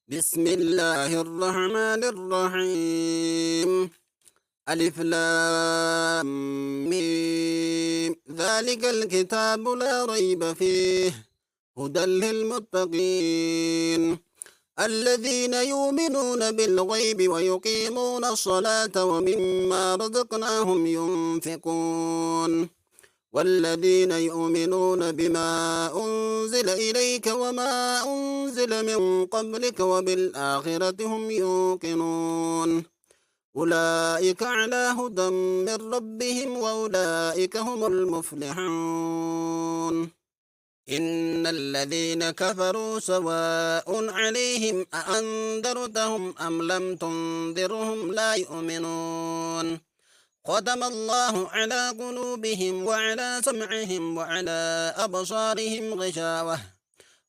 بسم الله الرحمن الرحيم. ألف لام ميم. ذلك الكتاب لا ريب فيه هدى للمتقين الذين يؤمنون بالغيب ويقيمون الصلاة ومما رزقناهم ينفقون والذين يؤمنون بما أنزل إليك وما أنزل من قبلك وبالآخرة هم يوقنون أولئك على هدى من ربهم وأولئك هم المفلحون. إن الذين كفروا سواء عليهم أأنذرتهم أم لم تنذرهم لا يؤمنون ختم الله على قلوبهم وعلى سمعهم وعلى أبصارهم غشاوة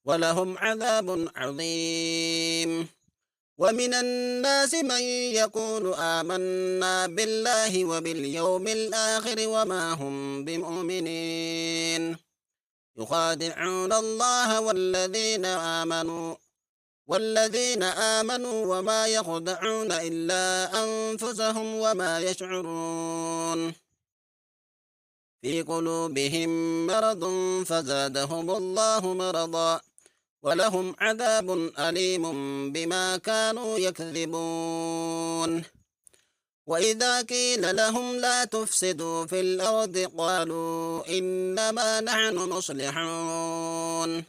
ولهم عذاب عظيم. ومن الناس من يقول آمنا بالله وباليوم الآخر وما هم بمؤمنين يخادعون الله والذين آمنوا وما يخدعون إلا أنفسهم وما يشعرون في قلوبهم مرض فزادهم الله مرضا ولهم عذاب أليم بما كانوا يكذبون. وإذا قيل لهم لا تفسدوا في الأرض قالوا إنما نحن مصلحون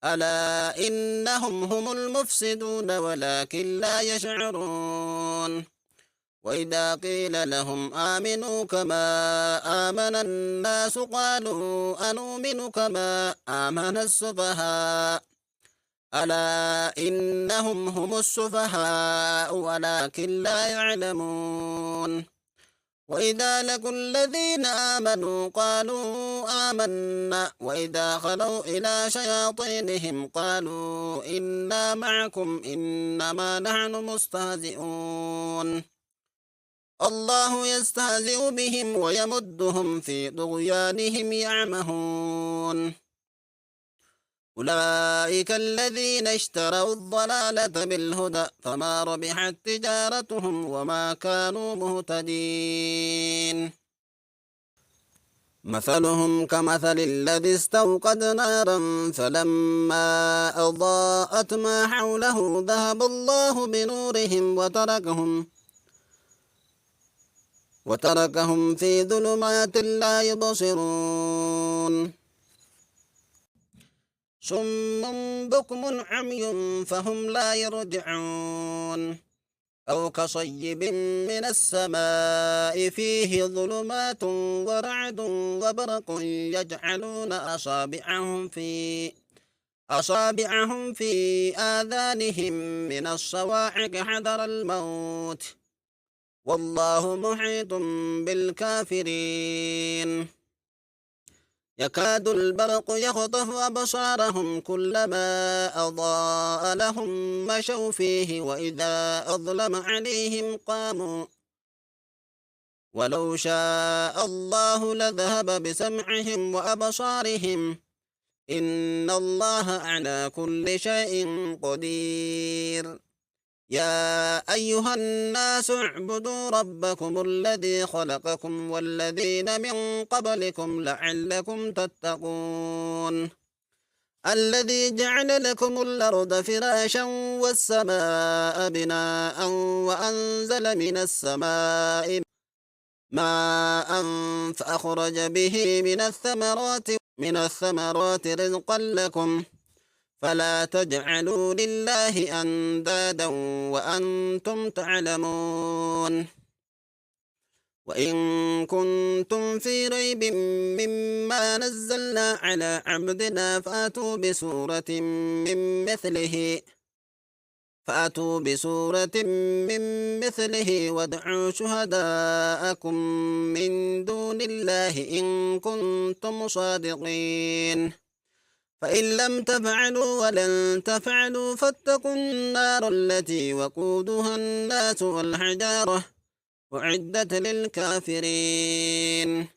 ألا إنهم هم المفسدون ولكن لا يشعرون. وإذا قيل لهم آمنوا كما آمن الناس قالوا أنؤمن كما آمن السفهاء ألا إنهم هم السفهاء ولكن لا يعلمون. وإذا لقوا الذين آمنوا قالوا آمنا وإذا خلوا إلى شياطينهم قالوا إنا معكم إنما نحن مستهزئون الله يستهزئ بهم ويمدهم في طغيانهم يعمهون. أولئك الذين اشتروا الضلالة بالهدى فما ربحت تجارتهم وما كانوا مهتدين. مثلهم كمثل الذي استوقد نارا فلما أضاءت ما حوله ذهب الله بنورهم وتركهم في ظلمات لا يبصرون صم بكم عمي فهم لا يرجعون أو كصيب من السماء فيه ظلمات ورعد وبرق يجعلون أصابعهم في آذانهم من الصواعق حذر الموت والله محيط بالكافرين. يكاد البرق يخطف أبصارهم كلما أضاء لهم مشوا فيه وإذا أظلم عليهم قاموا ولو شاء الله لذهب بسمعهم وأبصارهم إن الله على كل شيء قدير. يا أيها الناس اعبدوا ربكم الذي خلقكم والذين من قبلكم لعلكم تتقون الذي جعل لكم الأرض فراشا والسماء بناء وأنزل من السماء ماء فأخرج به من الثمرات رزقا لكم فلا تجعلوا لله أندادا وأنتم تعلمون. وإن كنتم في ريب مما نزلنا على عبدنا فأتوا بسورة من مثله وادعوا شهداءكم من دون الله إن كنتم صادقين فإن لم تفعلوا ولن تفعلوا فاتقوا النار التي وقودها الناس والحجارة أعدت للكافرين.